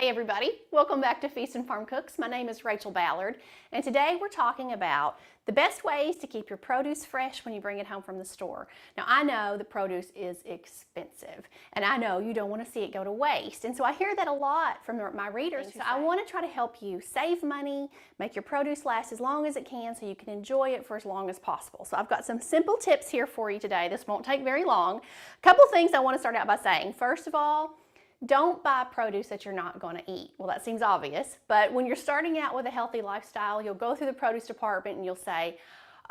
Hey everybody, welcome back to Feast and Farm Cooks. My name is Rachel Ballard, and today we're talking about the best ways to keep your produce fresh when you bring it home from the store. Now I know the produce is expensive, and I know you don't want to see it go to waste, and so I hear that a lot from my readers. So I want to try to help you save money, make your produce last as long as it can so you can enjoy it for as long as possible. So I've got some simple tips here for you today. This won't take very long. A couple things I want to start out by saying. First of all, don't buy produce that you're not going to eat. Well, that seems obvious, but when you're starting out with a healthy lifestyle, you'll go through the produce department and you'll say,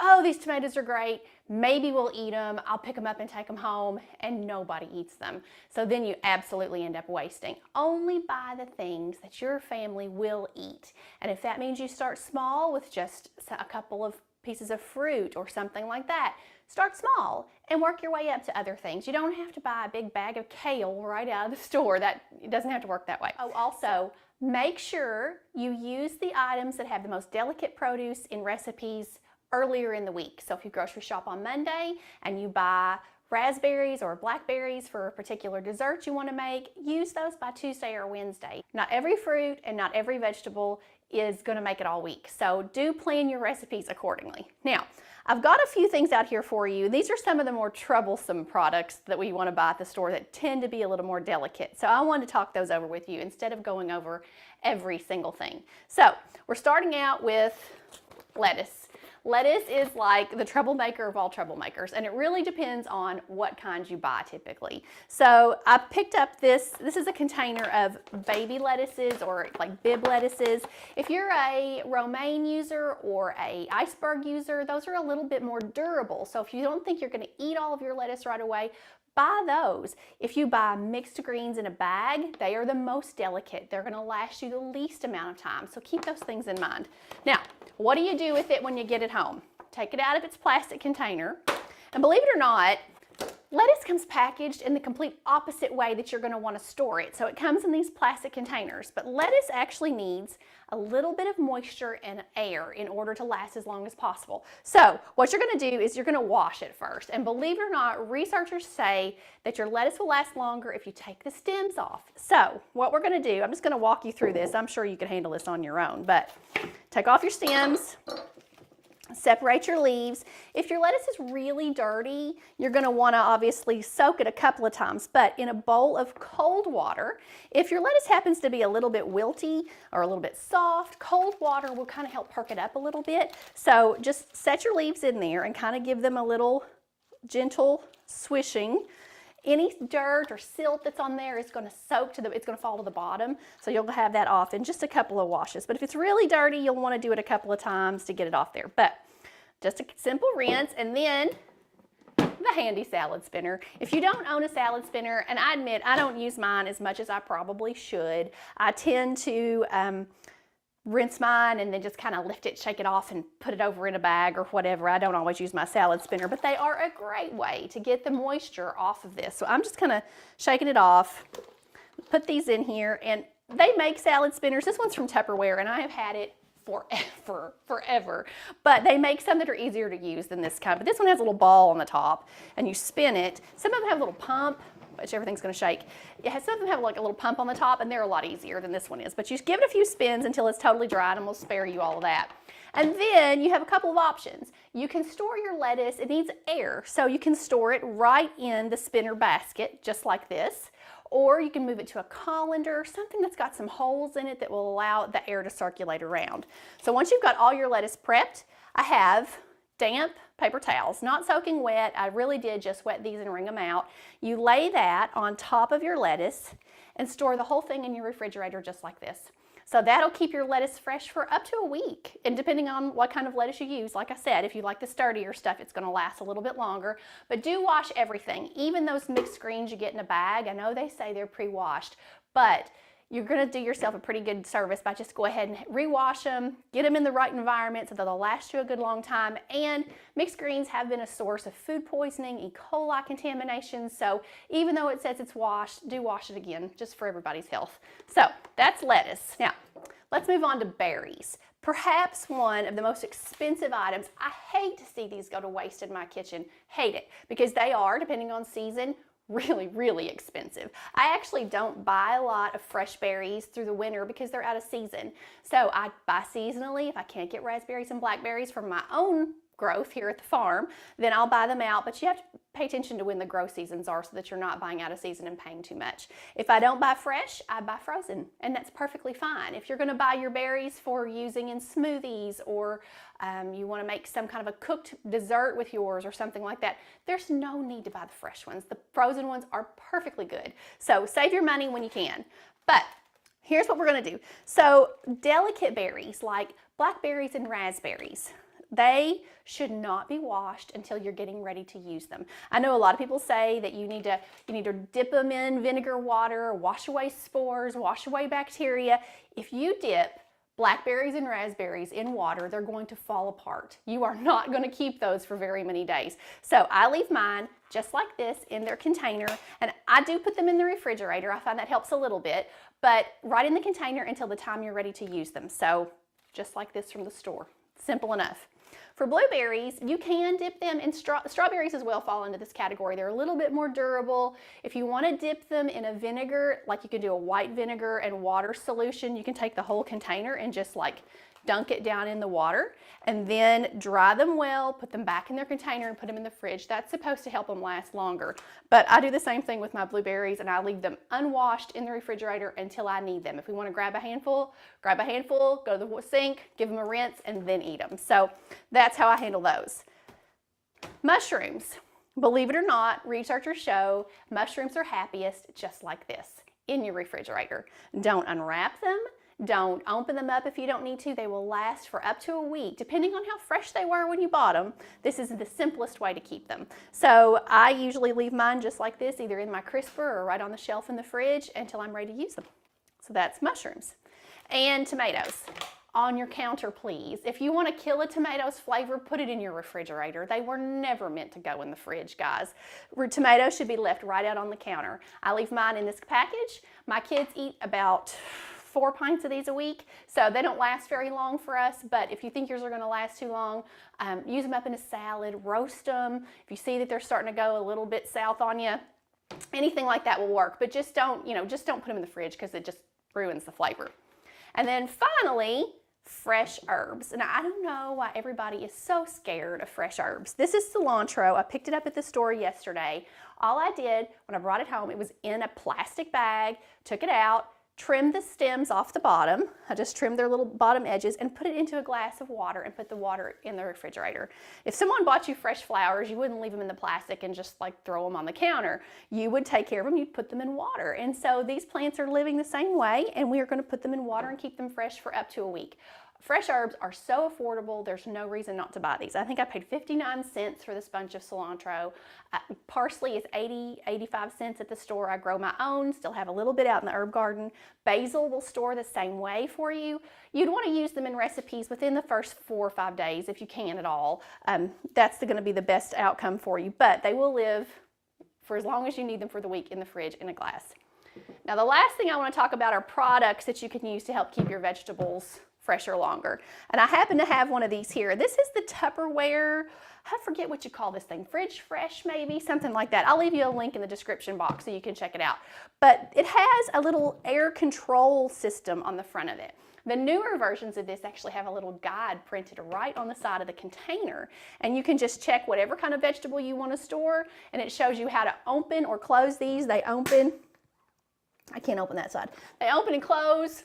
oh, these tomatoes are great, maybe we'll eat them, I'll pick them up and take them home, and nobody eats them. So then you absolutely end up wasting. Only buy the things that your family will eat. And if that means you start small with just a couple of pieces of fruit or something like that, start small and work your way up to other things. You don't have to buy a big bag of kale right out of the store. It doesn't have to work that way. Oh, also, make sure you use the items that have the most delicate produce in recipes earlier in the week. So if you grocery shop on Monday and you buy raspberries or blackberries for a particular dessert you want to make, use those by Tuesday or Wednesday. Not every fruit and not every vegetable is going to make it all week. So do plan your recipes accordingly. Now, I've got a few things out here for you. These are some of the more troublesome products that we want to buy at the store that tend to be a little more delicate. So I wanted to talk those over with you instead of going over every single thing. So we're starting out with lettuce. Lettuce is like the troublemaker of all troublemakers, and it really depends on what kinds you buy typically. So I picked up this is a container of baby lettuces or like bib lettuces. If you're a romaine user or a iceberg user, those are a little bit more durable. So if you don't think you're going to eat all of your lettuce right away, buy those. If you buy mixed greens in a bag, they are the most delicate. They're going to last you the least amount of time. So keep those things in mind. Now, what do you do with it when you get it home? Take it out of its plastic container. And believe it or not, lettuce comes packaged in the complete opposite way that you're going to want to store it. So it comes in these plastic containers, but lettuce actually needs a little bit of moisture and air in order to last as long as possible. So what you're going to do is you're going to wash it first. And believe it or not, researchers say that your lettuce will last longer if you take the stems off. So what we're going to do, I'm just going to walk you through this. I'm sure you can handle this on your own, but take off your stems. Separate your leaves. If your lettuce is really dirty, you're going to want to obviously soak it a couple of times, but in a bowl of cold water. If your lettuce happens to be a little bit wilty or a little bit soft, cold water will kind of help perk it up a little bit. So just set your leaves in there and kind of give them a little gentle swishing. Any dirt or silt that's on there is going to soak to it's going to fall to the bottom, so you'll have that off in just a couple of washes. But if it's really dirty, you'll want to do it a couple of times to get it off there. But just a simple rinse, and then the handy salad spinner. If you don't own a salad spinner, and I admit I don't use mine as much as I probably should, I tend to rinse mine and then just kind of lift it, shake it off, and put it over in a bag or whatever. I don't always use my salad spinner, but they are a great way to get the moisture off of this. So I'm just kind of shaking it off, put these in here, and they make salad spinners. This one's from Tupperware, and I have had it forever. But they make some that are easier to use than this kind. But this one has a little ball on the top, and you spin it. Some of them have a little pump, which everything's going to shake. Some of them have like a little pump on the top, and they're a lot easier than this one is. But you give it a few spins until it's totally dry, and we'll spare you all of that. And then you have a couple of options. You can store your lettuce. It needs air, so you can store it right in the spinner basket, just like this. Or you can move it to a colander, something that's got some holes in it that will allow the air to circulate around. So once you've got all your lettuce prepped, I have damp paper towels, not soaking wet. I really did just wet these and wring them out. You lay that on top of your lettuce and store the whole thing in your refrigerator just like this. So that'll keep your lettuce fresh for up to a week. And depending on what kind of lettuce you use, like I said, if you like the sturdier stuff, it's going to last a little bit longer. But do wash everything, even those mixed greens you get in a bag. I know they say they're pre-washed, but you're going to do yourself a pretty good service by just go ahead and rewash them, get them in the right environment so that they'll last you a good long time. And mixed greens have been a source of food poisoning, E. coli contamination. So even though it says it's washed, do wash it again, just for everybody's health. So that's lettuce. Now, let's move on to berries. Perhaps one of the most expensive items. I hate to see these go to waste in my kitchen. Hate it, because they are, depending on season, really, really expensive. I actually don't buy a lot of fresh berries through the winter because they're out of season. So I buy seasonally. If I can't get raspberries and blackberries from my own growth here at the farm, then I'll buy them out. But you have to pay attention to when the grow seasons are so that you're not buying out of season and paying too much. If I don't buy fresh, I buy frozen, and that's perfectly fine. If you're going to buy your berries for using in smoothies, or you want to make some kind of a cooked dessert with yours or something like that, there's no need to buy the fresh ones. The frozen ones are perfectly good. So save your money when you can. But here's what we're going to do. So delicate berries like blackberries and raspberries, they should not be washed until you're getting ready to use them. I know a lot of people say that you need to dip them in vinegar water, wash away spores, wash away bacteria. If you dip blackberries and raspberries in water, they're going to fall apart. You are not going to keep those for very many days. So I leave mine just like this in their container, and I do put them in the refrigerator. I find that helps a little bit, but right in the container until the time you're ready to use them. So just like this from the store. Simple enough. For blueberries, you can dip them in strawberries as well fall into this category. They're a little bit more durable. If you want to dip them in a vinegar, like you can do a white vinegar and water solution, you can take the whole container and just like dunk it down in the water and then dry them well, put them back in their container and put them in the fridge. That's supposed to help them last longer. But I do the same thing with my blueberries, and I leave them unwashed in the refrigerator until I need them. If we want to grab a handful, go to the sink, give them a rinse, and then eat them. So that's how I handle those. Mushrooms. Believe it or not, researchers show mushrooms are happiest just like this, in your refrigerator. Don't unwrap them. Don't open them up if you don't need to. They will last for up to a week, depending on how fresh they were when you bought them. This is the simplest way to keep them. So I usually leave mine just like this, either in my crisper or right on the shelf in the fridge until I'm ready to use them. So that's mushrooms. And tomatoes. On your counter, please. If you want to kill a tomato's flavor, put it in your refrigerator. They were never meant to go in the fridge, guys. Tomatoes should be left right out on the counter. I leave mine in this package. My kids eat about 4 pints of these a week, so they don't last very long for us. But if you think yours are going to last too long, use them up in a salad, roast them. If you see that they're starting to go a little bit south on you, anything like that will work. But just don't put them in the fridge because it just ruins the flavor. And then finally, fresh herbs. And I don't know why everybody is so scared of fresh herbs. This is cilantro. I picked it up at the store yesterday. All I did when I brought it home, it was in a plastic bag, took it out, trimmed the stems off the bottom. I just trimmed their little bottom edges and put it into a glass of water and put the water in the refrigerator. If someone bought you fresh flowers, you wouldn't leave them in the plastic and just like throw them on the counter. You would take care of them, you'd put them in water. And so these plants are living the same way, and we are going to put them in water and keep them fresh for up to a week. Fresh herbs are so affordable, there's no reason not to buy these. I think I paid 59 cents for this bunch of cilantro. Parsley is 85 cents at the store. I grow my own, still have a little bit out in the herb garden. Basil will store the same way for you. You'd want to use them in recipes within the first 4 or 5 days if you can at all. That's going to be the best outcome for you, but they will live for as long as you need them for the week in the fridge in a glass. Now the last thing I want to talk about are products that you can use to help keep your vegetables fresher longer. And I happen to have one of these here. This is the Tupperware, I forget what you call this thing, Fridge Fresh maybe, something like that. I'll leave you a link in the description box so you can check it out. But it has a little air control system on the front of it. The newer versions of this actually have a little guide printed right on the side of the container, and you can just check whatever kind of vegetable you want to store, and it shows you how to open or close these. They open, I can't open that side. They open and close.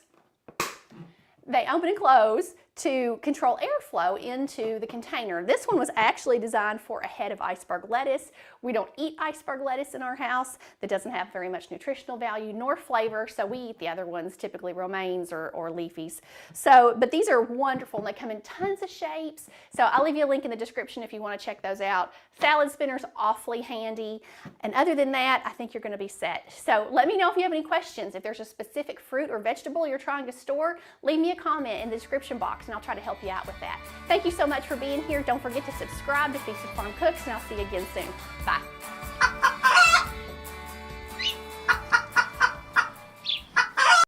They open and close to control airflow into the container. This one was actually designed for a head of iceberg lettuce. We don't eat iceberg lettuce in our house. That doesn't have very much nutritional value nor flavor, so we eat the other ones, typically romaines or leafies. So, but these are wonderful, and they come in tons of shapes. So I'll leave you a link in the description if you want to check those out. Salad spinner's awfully handy, and other than that, I think you're going to be set. So let me know if you have any questions. If there's a specific fruit or vegetable you're trying to store, leave me a comment in the description box, and I'll try to help you out with that. Thank you so much for being here. Don't forget to subscribe to Feast of Farm Cooks, and I'll see you again soon. Bye.